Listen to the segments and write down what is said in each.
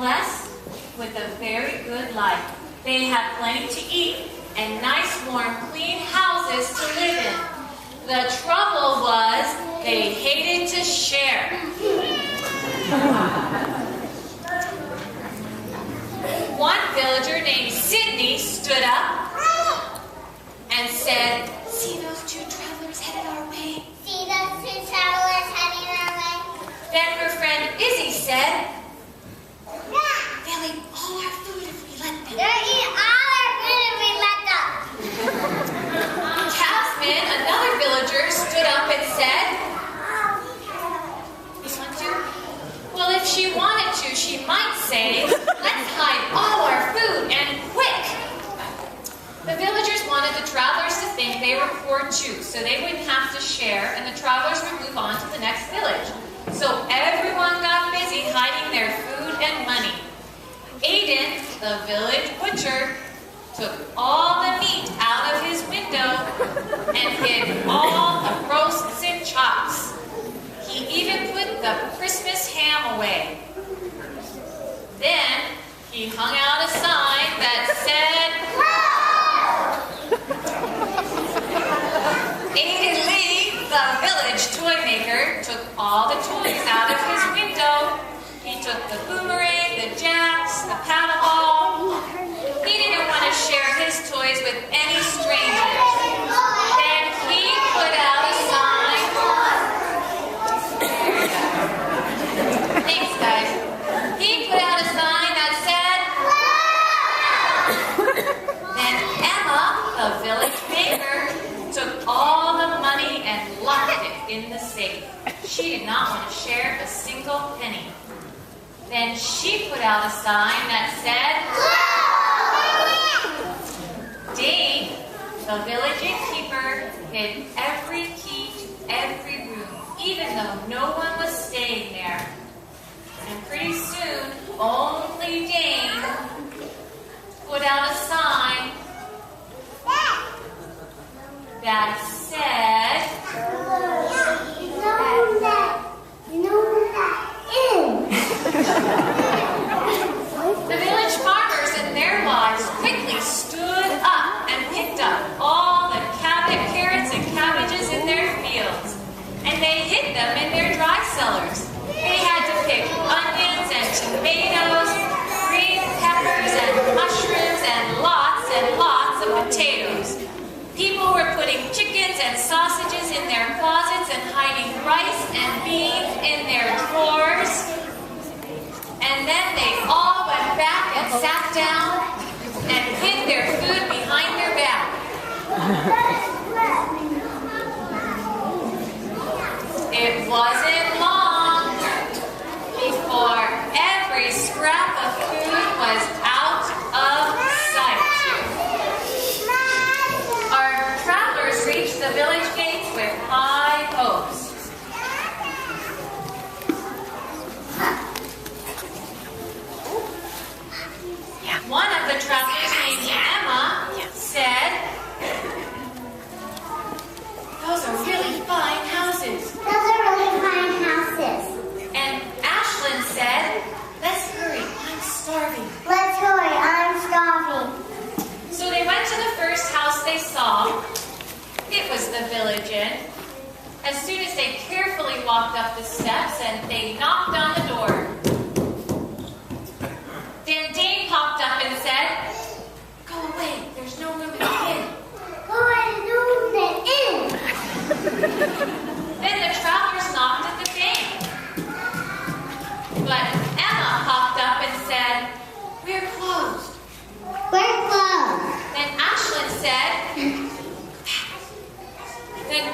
blessed with a very good life. They had plenty to eat and nice, warm, clean houses to live in. The trouble was they hated to share. One villager named Sydney stood up and said, "See those two travelers headed our way?" See those two travelers heading our way? Then her friend Izzy said, Yeah. "They'll eat all our food if we let them." They'll eat all our food if we let them. Tasman, another villager, stood up and said, "This one too? Well, if she wanted to, she might say, 'Let's hide all our food and quick.'" The villagers wanted the travelers to think they were poor too, so they wouldn't have to share, and the travelers would move on to the next village. So everyone got busy hiding their food and money. Aiden, the village butcher, took all the meat out of his window and hid all the roasts and chops. He even put the Christmas ham away. Then he hung out a sign that said, Aiden Lee, the village toy maker, took all the toys out of his window. He took the boomerang, the jacks, the paddle ball. He didn't want to share his toys with any strangers. Then he put out a sign. Thanks, guys. He put out a sign that said, Then Emma, the village baker, took all the money and locked it in the safe. She did not want to share a single penny. Then she put out a sign that said, Dave, the village innkeeper, hid every key to every room, even though no one was staying there. And pretty soon, only Dane put out a sign that said, The village farmers and their wives quickly stood up and picked up all the carrots and cabbages in their fields, and they hid them in their dry cellars. They had to pick onions and tomatoes, green peppers and mushrooms, and lots of potatoes. People were putting chickens and sausages in their closets and hiding rice and beans in their drawers. And then they all went back and sat down and hid their food behind their back. It wasn't long before every scrap of food was out of sight. Our travelers reached the village gates with high hopes. One of the travelers named Emma said, Those are really fine houses. And Ashlyn said, Let's hurry, I'm starving. So they went to the first house they saw. It was the village inn. As soon as they carefully walked up the steps and they knocked on the door, then Dane popped up and said, Go away, there's no room in the inn. Then the travelers knocked at the gate. But Emma popped up and said, We're closed. Then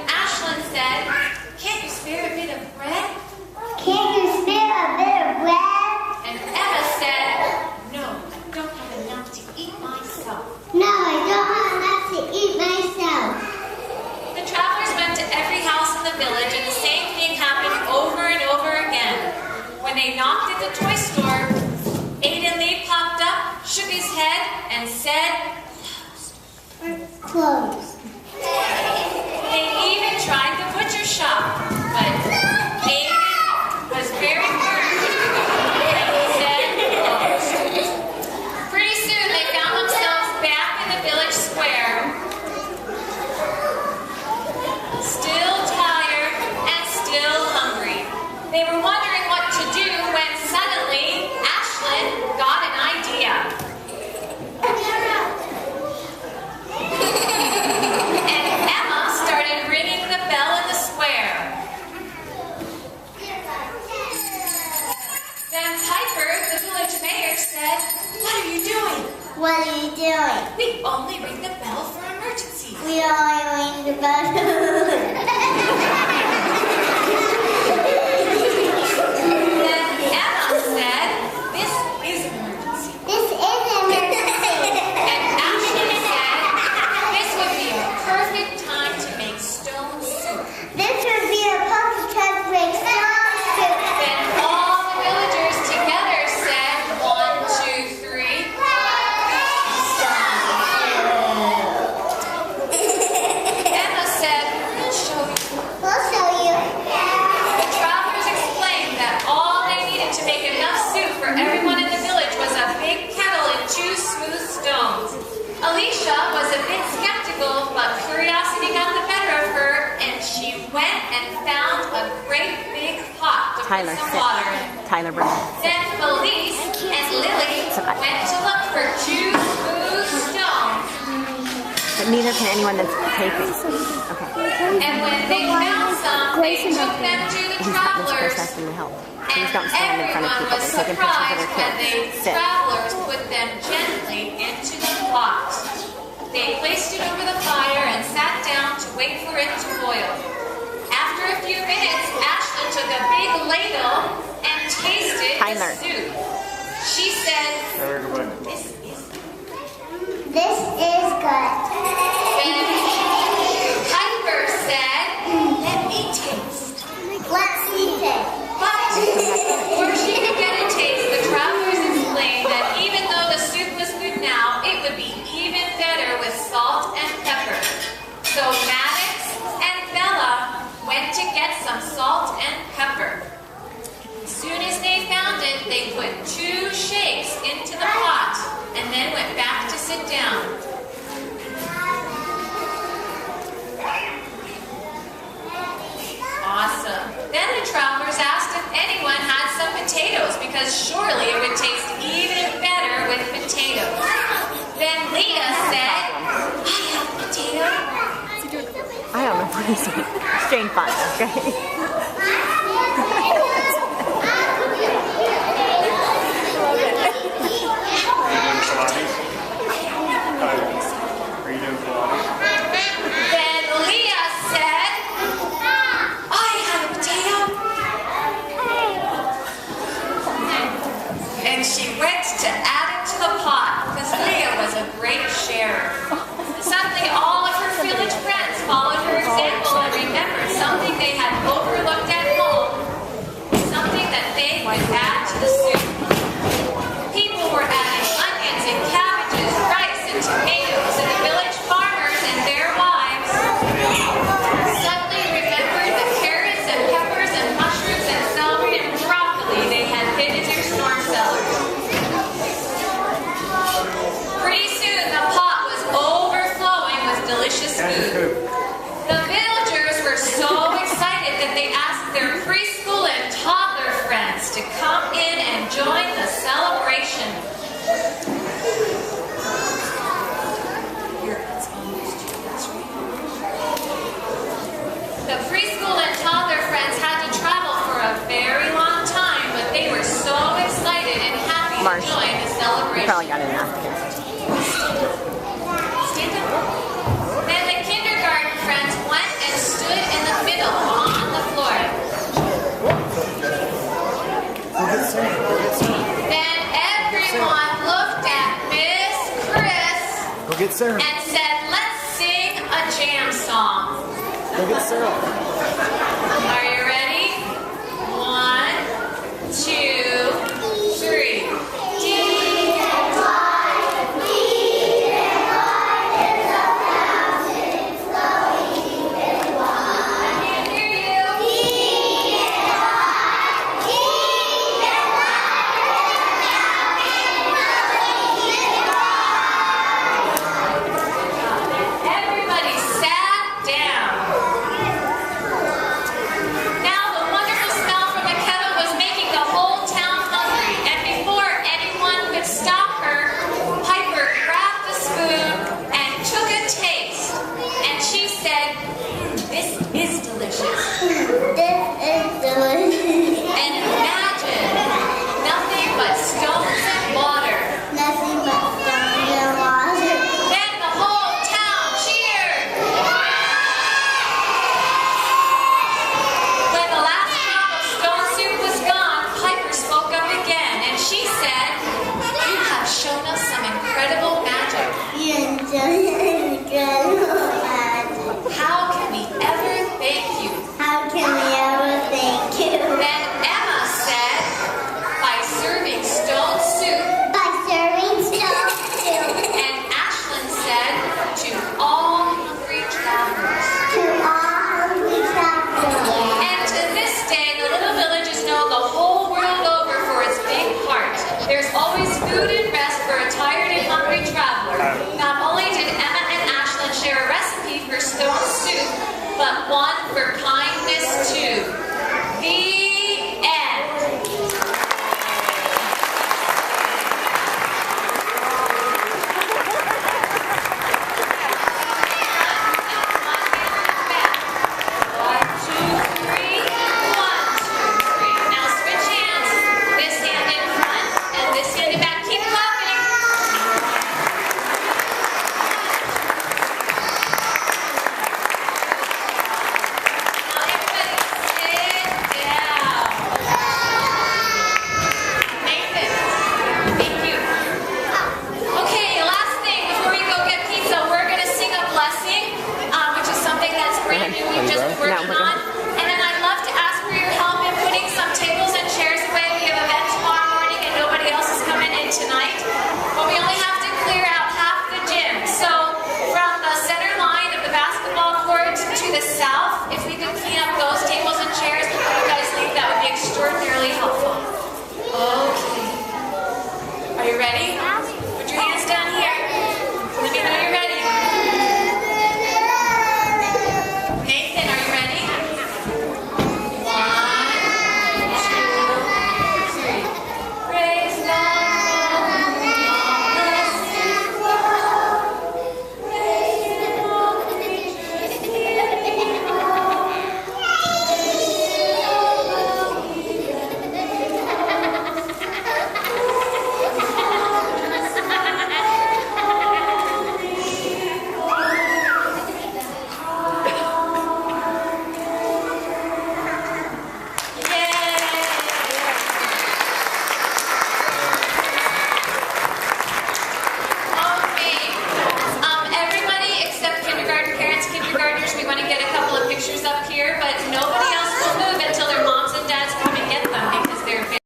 Ashlyn said, Can't you spare a bit of bread? And Emma said, No, I don't have enough to eat myself. The travelers went to every house in the village, and the same thing happened over and over again. When they knocked at the toy store, Aiden Lee popped up, shook his head, and said, Closed. They even tried the butcher shop, but Aiden was very firm and he said, doing? We only ring the bell for emergencies. We only ring the bell. Then Emma said, this is an emergency. This is an emergency. And Ashley said, this would be a perfect time to make stone soup. This would be a perfect time to make stone soup. Then all the villagers together said, 1, 2, 3. Emma said, we'll show you. We'll show you. The travelers explained that all they needed to make enough soup for everyone in the village was a big kettle and 2 smooth stones. Alicia was a bit skeptical, but curiosity got the better of her, and she went and found a great big pot to Tyler, put some sit. water in. Tyler, bring it. Then Felice and Lily went to look for 2 smooth stones. But neither can anyone that's taping. Okay. And when they found some, they took them to the This travelers. person has to help. Please And don't stand in front of everyone people. was They're taking pictures of surprised their when the kids. Sit. travelers put them gently into the pot. They placed it over the fire and sat down to wait for it to boil. After a few minutes, Ashley took a big ladle and tasted Tyler. the soup. She said, this is This is good. Then Piper said, let me taste. Let's see it. But before she could get a taste, the travelers explained that even though the soup was good now, it would be even better with salt and pepper. So Maddox and Bella went to get some salt and pepper. As soon as they found it, they put 2 shakes into the pot and then went back to sit down. Awesome. Then the travelers asked if anyone had some potatoes because surely it would taste even better with potatoes. Then Leah said, I have a potato. I don't know what he's doing. Jane Fonda, okay? Then Leah said, I have a potato. And she went to add it to the pot because Leah was a great sharer. Suddenly, all of her village friends followed her example and remembered something they had overlooked at home, something that they would add to the soup. People were adding onions and cabbages, rice and tomatoes, and the village farmers and their wives suddenly remembered the carrots and peppers and mushrooms and celery and broccoli they had hid in their storm cellars. Pretty soon, the pot was overflowing with delicious food. The villagers were so excited that they asked their preschool and toddler friends to come in and join the celebration. The preschool and toddler friends had to travel for a very long time, but they were so excited and happy Marsh, to join the You celebration. probably got enough. Stand up. Then the kindergarten friends went and stood in the middle on the floor. Then everyone looked at Miss Chris Go get Sarah. and said, let's sing a jam song. Go get Sarah. Are you ready? 1, 2, 3. I can't hear you. Everybody sat down. Now the wonderful smell from the kettle was making the whole town have